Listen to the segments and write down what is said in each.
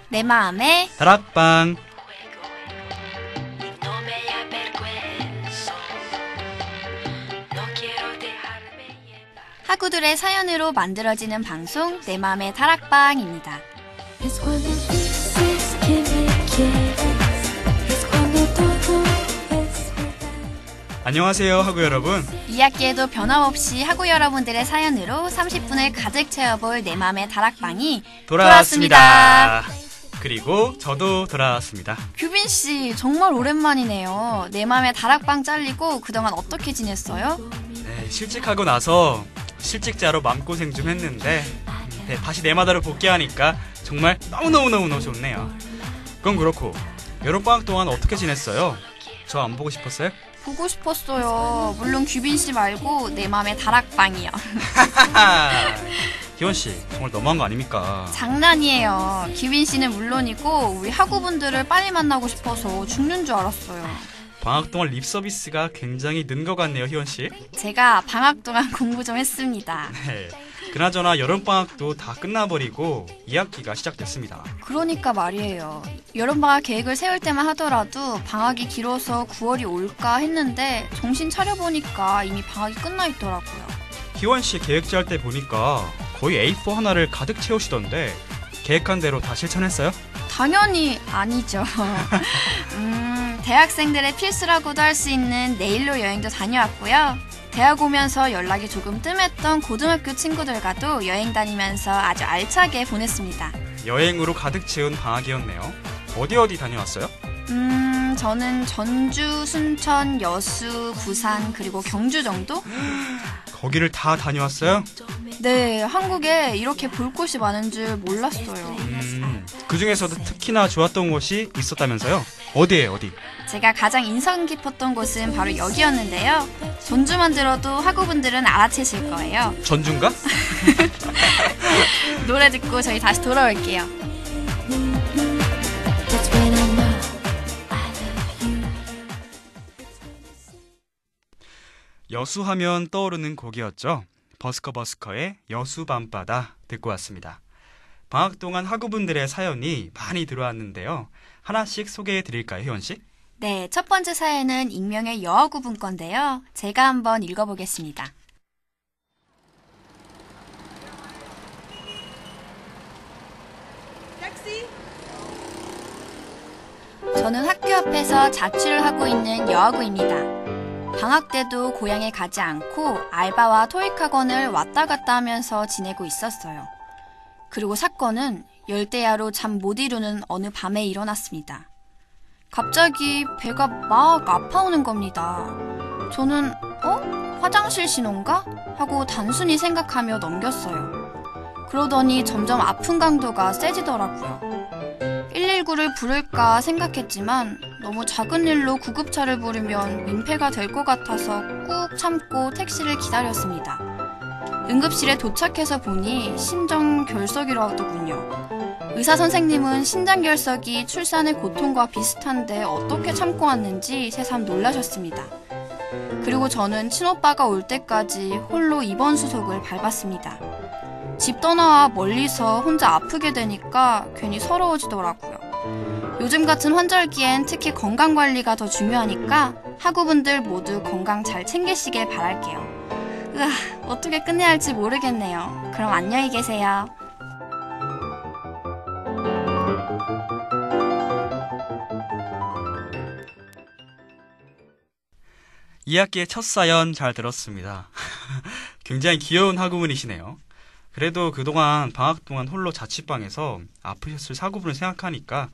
내 마음의 다락방. 학우들의 사연으로 만들어지는 방송 내 마음의 다락방입니다. 안녕하세요, 학우 여러분. 2학기에도 변함없이 학우 여러분들의 사연으로 30분을 가득 채워볼 내 마음의 다락방이 돌아왔습니다. 그리고 저도 돌아왔습니다. 규빈 씨, 정말 오랜만이네요. 내 마음의 다락방 잘리고 그동안 어떻게 지냈어요? 네, 실직하고 나서 실직자로 마음고생 좀 했는데 다시 내 마다로 복귀하니까 정말 너무너무 좋네요. 그건 그렇고 여름방학 동안 어떻게 지냈어요? 저 안 보고 싶었어요? 보고 싶었어요. 물론 규빈 씨 말고 내 마음의 다락방이요. 희원 씨, 정말 너무한 거 아닙니까? 장난이에요. 규빈 씨는 물론이고 우리 학우분들을 빨리 만나고 싶어서 죽는 줄 알았어요. 방학 동안 립 서비스가 굉장히 는 것 같네요, 희원 씨. 제가 방학 동안 공부 좀 했습니다. 네. 그나저나 여름방학도 다 끝나버리고 2학기가 시작됐습니다. 그러니까 말이에요. 여름방학 계획을 세울 때만 하더라도 방학이 길어서 9월이 올까 했는데 정신 차려보니까 이미 방학이 끝나 있더라고요. 희원 씨 계획 짤 때 보니까 거의 A4 하나를 가득 채우시던데 계획한 대로 다 실천했어요? 당연히 아니죠. 대학생들의 필수라고도 할 수 있는 내일로 여행도 다녀왔고요. 대학 오면서 연락이 조금 뜸했던 고등학교 친구들과도 여행 다니면서 아주 알차게 보냈습니다. 여행으로 가득 채운 방학이었네요. 어디 다녀왔어요? 저는 전주, 순천, 여수, 부산 그리고 경주 정도? 거기를 다 다녀왔어요? 네, 한국에 이렇게 볼 곳이 많은 줄 몰랐어요. 그 중에서도 특히나 좋았던 곳이 있었다면서요? 어디예요, 어디? 제가 가장 인상 깊었던 곳은 바로 여기였는데요. 전주만 들어도 학우분들은 알아채실 거예요. 전주인가? 노래 듣고 저희 다시 돌아올게요. 여수하면 떠오르는 곡이었죠. 버스커의 여수 밤바다 듣고 왔습니다. 방학 동안 학우분들의 사연이 많이 들어왔는데요. 하나씩 소개해 드릴까요, 희원 씨? 네, 첫 번째 사연은 익명의 여학우분 건데요. 제가 한번 읽어보겠습니다. 저는 학교 앞에서 자취를 하고 있는 여학우입니다. 방학 때도 고향에 가지 않고 알바와 토익 학원을 왔다 갔다 하면서 지내고 있었어요. 그리고 사건은 열대야로 잠 못 이루는 어느 밤에 일어났습니다. 갑자기 배가 막 아파오는 겁니다. 저는 화장실 신호인가? 하고 단순히 생각하며 넘겼어요. 그러더니 점점 아픈 강도가 세지더라고요. 119를 부를까 생각했지만 너무 작은 일로 구급차를 부르면 민폐가 될 것 같아서 꾹 참고 택시를 기다렸습니다. 응급실에 도착해서 보니 신장결석이라더군요. 의사 선생님은 신장결석이 출산의 고통과 비슷한데 어떻게 참고 왔는지 새삼 놀라셨습니다. 그리고 저는 친오빠가 올 때까지 홀로 입원 수속을 밟았습니다. 집 떠나와 멀리서 혼자 아프게 되니까 괜히 서러워지더라고요. 요즘 같은 환절기엔 특히 건강관리가 더 중요하니까 학우분들 모두 건강 잘 챙기시길 바랄게요. 어떻게 끝내야 할지 모르겠네요. 그럼 안녕히 계세요. 이 학기의 첫 사연 잘 들었습니다. 굉장히 귀여운 학우분이시네요. 그래도 그동안 방학 동안 홀로 자취방에서 아프셨을 학우분을 생각하니까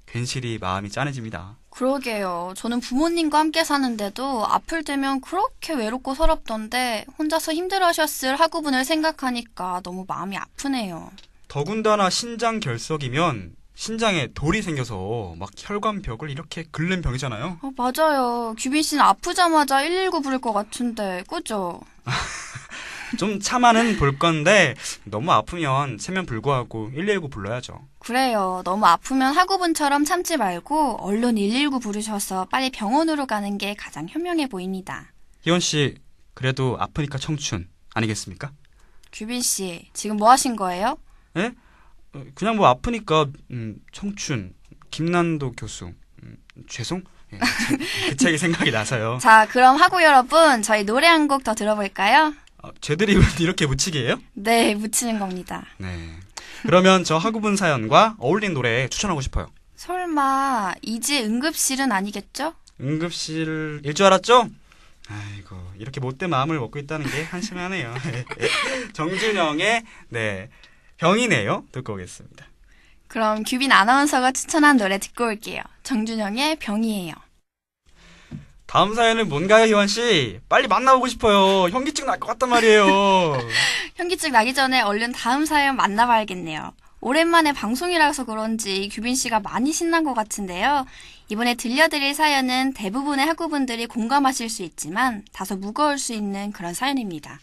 괜시리 마음이 짠해집니다. 그러게요. 저는 부모님과 함께 사는데도 아플 때면 그렇게 외롭고 서럽던데 혼자서 힘들어하셨을 학우분을 생각하니까 너무 마음이 아프네요. 더군다나 신장결석이면 신장에 돌이 생겨서 막 혈관벽을 이렇게 긁는 병이잖아요. 맞아요. 규빈 씨는 아프자마자 119 부를 것 같은데, 그죠? 좀 참아는 볼 건데 너무 아프면 체면 불구하고 119 불러야죠. 그래요. 너무 아프면 학우분처럼 참지 말고 얼른 119 부르셔서 빨리 병원으로 가는 게 가장 현명해 보입니다. 희원 씨, 그래도 아프니까 청춘 아니겠습니까? 규빈 씨, 지금 뭐 하신 거예요? 예? 그냥 뭐 아프니까 청춘, 김난도 교수, 죄송? 예, 그 책이 생각이 나서요. 자, 그럼 하고 여러분, 저희 노래 한 곡 더 들어볼까요? 제 드립은 이렇게 묻히기예요? 네, 묻히는 겁니다. 네. 그러면 저 하구분 사연과 어울린 노래 추천하고 싶어요. 설마 이제 응급실은 아니겠죠? 응급실일 줄 알았죠? 아이고, 이렇게 못된 마음을 먹고 있다는 게 한심하네요. 정준영의 병이네요. 듣고 오겠습니다. 그럼 규빈 아나운서가 추천한 노래 듣고 올게요. 정준영의 병이에요. 다음 사연은 뭔가요, 희원씨? 빨리 만나보고 싶어요. 현기증 날 것 같단 말이에요. 현기증 나기 전에 얼른 다음 사연 만나봐야겠네요. 오랜만에 방송이라서 그런지 규빈 씨가 많이 신난 것 같은데요. 이번에 들려드릴 사연은 대부분의 학우분들이 공감하실 수 있지만 다소 무거울 수 있는 그런 사연입니다.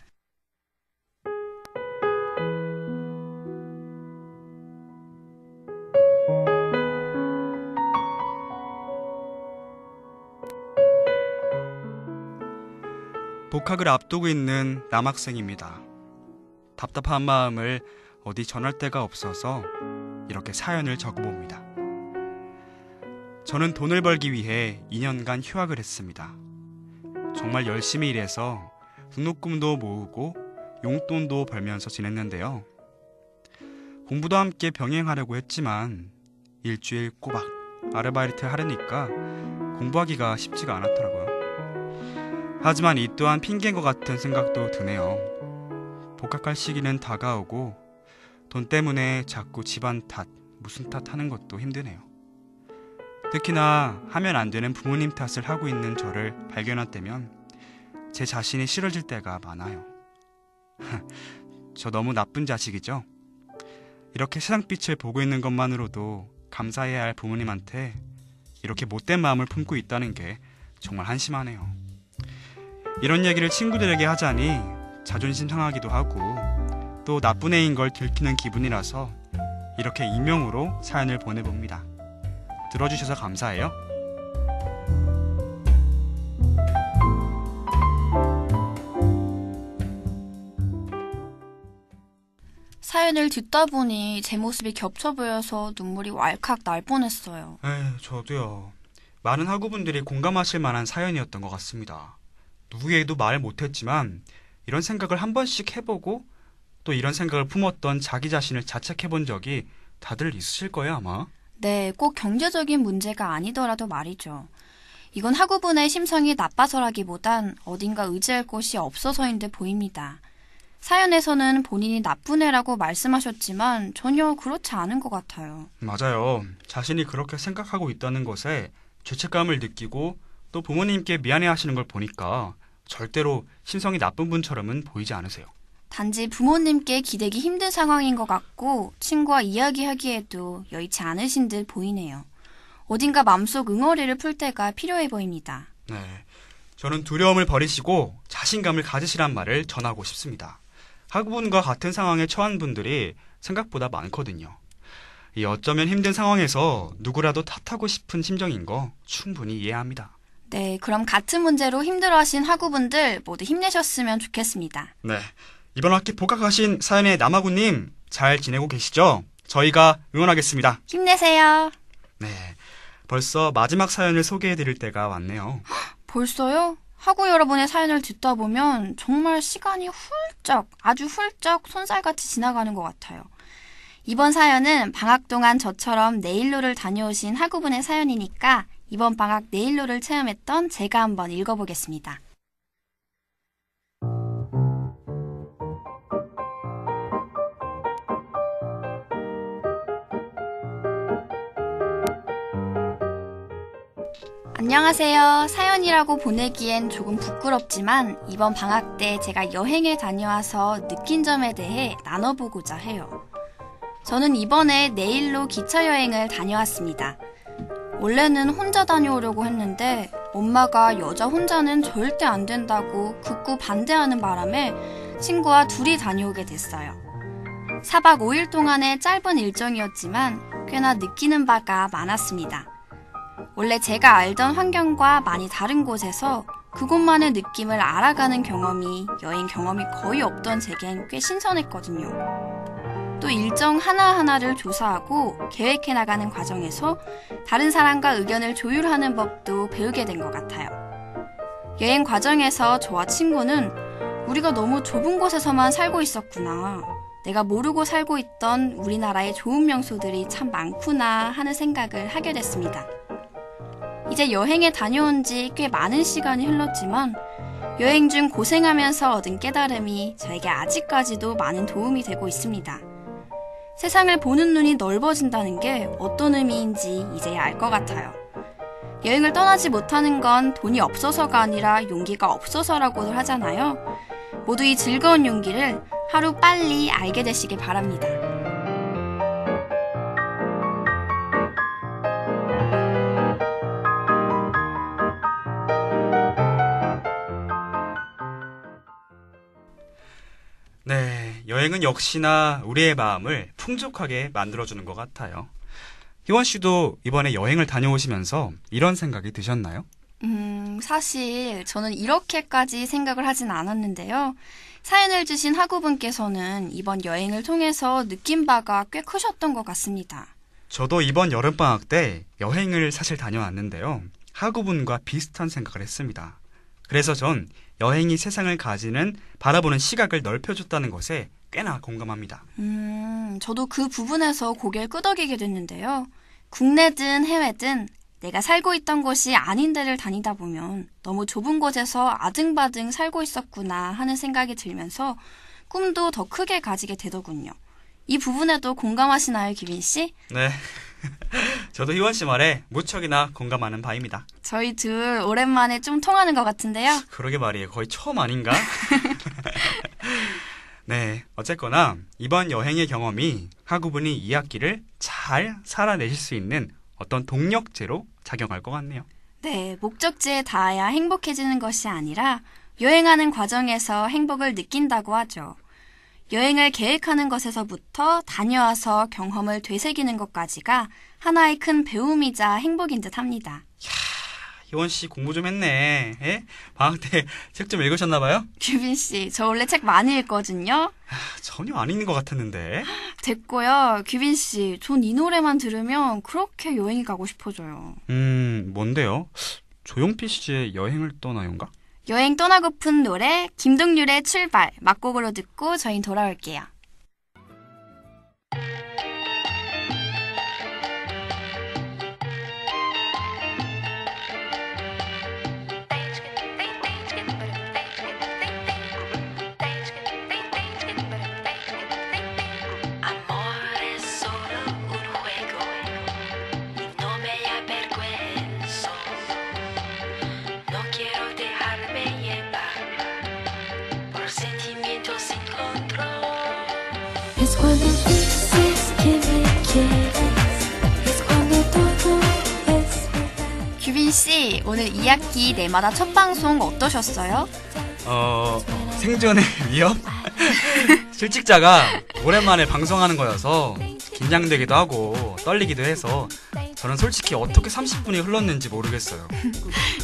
복학을 앞두고 있는 남학생입니다. 답답한 마음을 어디 전할 데가 없어서 이렇게 사연을 적어봅니다. 저는 돈을 벌기 위해 2년간 휴학을 했습니다. 정말 열심히 일해서 등록금도 모으고 용돈도 벌면서 지냈는데요. 공부도 함께 병행하려고 했지만 일주일 꼬박 아르바이트를 하려니까 공부하기가 쉽지가 않았더라고요. 하지만 이 또한 핑계인 것 같은 생각도 드네요. 복학할 시기는 다가오고 돈 때문에 자꾸 집안 탓, 무슨 탓 하는 것도 힘드네요. 특히나 하면 안 되는 부모님 탓을 하고 있는 저를 발견할 때면 제 자신이 싫어질 때가 많아요. 저 너무 나쁜 자식이죠? 이렇게 세상빛을 보고 있는 것만으로도 감사해야 할 부모님한테 이렇게 못된 마음을 품고 있다는 게 정말 한심하네요. 이런 얘기를 친구들에게 하자니 자존심 상하기도 하고 또 나쁜 애인 걸 들키는 기분이라서 이렇게 익명으로 사연을 보내봅니다. 들어주셔서 감사해요. 사연을 듣다 보니 제 모습이 겹쳐 보여서 눈물이 왈칵 날 뻔했어요. 저도요. 많은 학우분들이 공감하실 만한 사연이었던 것 같습니다. 누구에게도 말 못했지만 이런 생각을 한 번씩 해보고 또 이런 생각을 품었던 자기 자신을 자책해본 적이 다들 있으실 거예요, 아마. 네, 꼭 경제적인 문제가 아니더라도 말이죠. 이건 학우분의 심성이 나빠서라기보단 어딘가 의지할 곳이 없어서인 듯 보입니다. 사연에서는 본인이 나쁜 애라고 말씀하셨지만 전혀 그렇지 않은 것 같아요. 맞아요. 자신이 그렇게 생각하고 있다는 것에 죄책감을 느끼고 또 부모님께 미안해하시는 걸 보니까 절대로 심성이 나쁜 분처럼은 보이지 않으세요. 단지 부모님께 기대기 힘든 상황인 것 같고 친구와 이야기하기에도 여의치 않으신 듯 보이네요. 어딘가 마음속 응어리를 풀 때가 필요해 보입니다. 네, 저는 두려움을 버리시고 자신감을 가지시란 말을 전하고 싶습니다. 학우분과 같은 상황에 처한 분들이 생각보다 많거든요. 이 어쩌면 힘든 상황에서 누구라도 탓하고 싶은 심정인 거 충분히 이해합니다. 네, 그럼 같은 문제로 힘들어하신 학우분들 모두 힘내셨으면 좋겠습니다. 네, 이번 학기 복학하신 사연의 남아구님 잘 지내고 계시죠? 저희가 응원하겠습니다. 힘내세요. 네, 벌써 마지막 사연을 소개해드릴 때가 왔네요. 벌써요? 학우 여러분의 사연을 듣다 보면 정말 시간이 아주 훌쩍 손살같이 지나가는 것 같아요. 이번 사연은 방학 동안 저처럼 네일로를 다녀오신 학우분의 사연이니까 이번 방학 네일로를 체험했던 제가 한번 읽어보겠습니다. 안녕하세요. 사연이라고 보내기엔 조금 부끄럽지만 이번 방학 때 제가 여행에 다녀와서 느낀 점에 대해 나눠보고자 해요. 저는 이번에 네일로 기차 여행을 다녀왔습니다. 원래는 혼자 다녀오려고 했는데 엄마가 여자 혼자는 절대 안 된다고 극구 반대하는 바람에 친구와 둘이 다녀오게 됐어요. 4박 5일 동안의 짧은 일정이었지만 꽤나 느끼는 바가 많았습니다. 원래 제가 알던 환경과 많이 다른 곳에서 그곳만의 느낌을 알아가는 경험이 여행 경험이 거의 없던 제겐 꽤 신선했거든요. 또 일정 하나하나를 조사하고 계획해 나가는 과정에서 다른 사람과 의견을 조율하는 법도 배우게 된 것 같아요. 여행 과정에서 저와 친구는 우리가 너무 좁은 곳에서만 살고 있었구나. 내가 모르고 살고 있던 우리나라의 좋은 명소들이 참 많구나 하는 생각을 하게 됐습니다. 이제 여행에 다녀온 지 꽤 많은 시간이 흘렀지만 여행 중 고생하면서 얻은 깨달음이 저에게 아직까지도 많은 도움이 되고 있습니다. 세상을 보는 눈이 넓어진다는 게 어떤 의미인지 이제야 알 것 같아요. 여행을 떠나지 못하는 건 돈이 없어서가 아니라 용기가 없어서라고들 하잖아요. 모두 이 즐거운 용기를 하루 빨리 알게 되시길 바랍니다. 네, 여행은 역시나 우리의 마음을 풍족하게 만들어주는 것 같아요. 희원 씨도 이번에 여행을 다녀오시면서 이런 생각이 드셨나요? 사실 저는 이렇게까지 생각을 하진 않았는데요. 사연을 주신 학우분께서는 이번 여행을 통해서 느낀 바가 꽤 크셨던 것 같습니다. 저도 이번 여름방학 때 여행을 사실 다녀왔는데요. 학우분과 비슷한 생각을 했습니다. 그래서 전 여행이 세상을 바라보는 시각을 넓혀줬다는 것에 꽤나 공감합니다. 저도 그 부분에서 고개를 끄덕이게 됐는데요. 국내든 해외든 내가 살고 있던 곳이 아닌 데를 다니다 보면 너무 좁은 곳에서 아등바등 살고 있었구나 하는 생각이 들면서 꿈도 더 크게 가지게 되더군요. 이 부분에도 공감하시나요, 규빈 씨? 네. 저도 희원 씨 말에 무척이나 공감하는 바입니다. 저희 둘 오랜만에 좀 통하는 것 같은데요. 그러게 말이에요. 거의 처음 아닌가? 네, 어쨌거나 이번 여행의 경험이 학우분이 이 학기를 잘 살아내실 수 있는 어떤 동력제로 작용할 것 같네요. 네, 목적지에 닿아야 행복해지는 것이 아니라 여행하는 과정에서 행복을 느낀다고 하죠. 여행을 계획하는 것에서부터 다녀와서 경험을 되새기는 것까지가 하나의 큰 배움이자 행복인 듯 합니다. 희원 씨 공부 좀 했네. 예? 방학 때 책 좀 읽으셨나 봐요? 규빈 씨, 저 원래 책 많이 읽거든요. 전혀 안 읽는 것 같았는데. 됐고요. 규빈 씨, 전 이 노래만 들으면 그렇게 여행이 가고 싶어져요. 뭔데요? 조용필 씨의 여행을 떠나요인가? 여행 떠나고픈 노래 김동률의 출발 막곡으로 듣고 저희는 돌아올게요. 규빈 씨, 오늘 2학기 내마다 첫 방송 어떠셨어요? 생존의 위협? 실직자가 오랜만에 방송하는 거여서 긴장되기도 하고 떨리기도 해서 저는 솔직히 어떻게 30분이 흘렀는지 모르겠어요.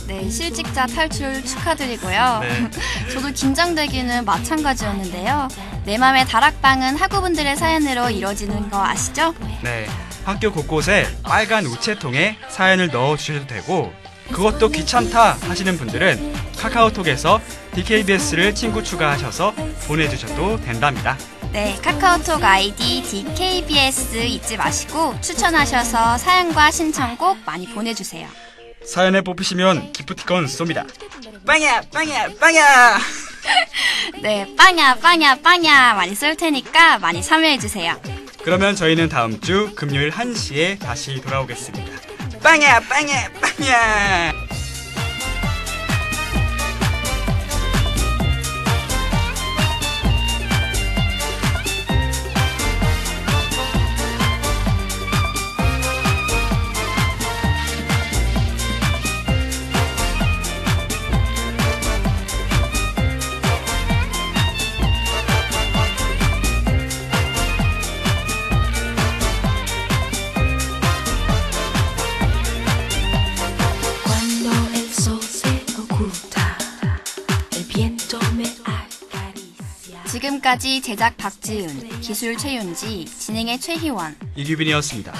네, 실직자 탈출 축하드리고요. 네. 저도 긴장되기는 마찬가지였는데요. 내 맘의 다락방은 학우분들의 사연으로 이루어지는 거 아시죠? 네, 학교 곳곳에 빨간 우체통에 사연을 넣어주셔도 되고 그것도 귀찮다 하시는 분들은 카카오톡에서 DKBS를 친구 추가하셔서 보내주셔도 된답니다. 네, 카카오톡 아이디 DKBS 잊지 마시고 추천하셔서 사연과 신청곡 많이 보내주세요. 사연에 뽑히시면 기프티콘 쏩니다. 빵야 빵야 빵야. 네, 빵야 빵야 빵야 많이 쏠 테니까 많이 참여해주세요. 그러면 저희는 다음 주 금요일 1시에 다시 돌아오겠습니다. 빵야 빵야 빵야. 지금까지 제작 박지은, 기술 최윤지, 진행의 최희원. 이규빈이었습니다.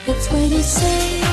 It's when you say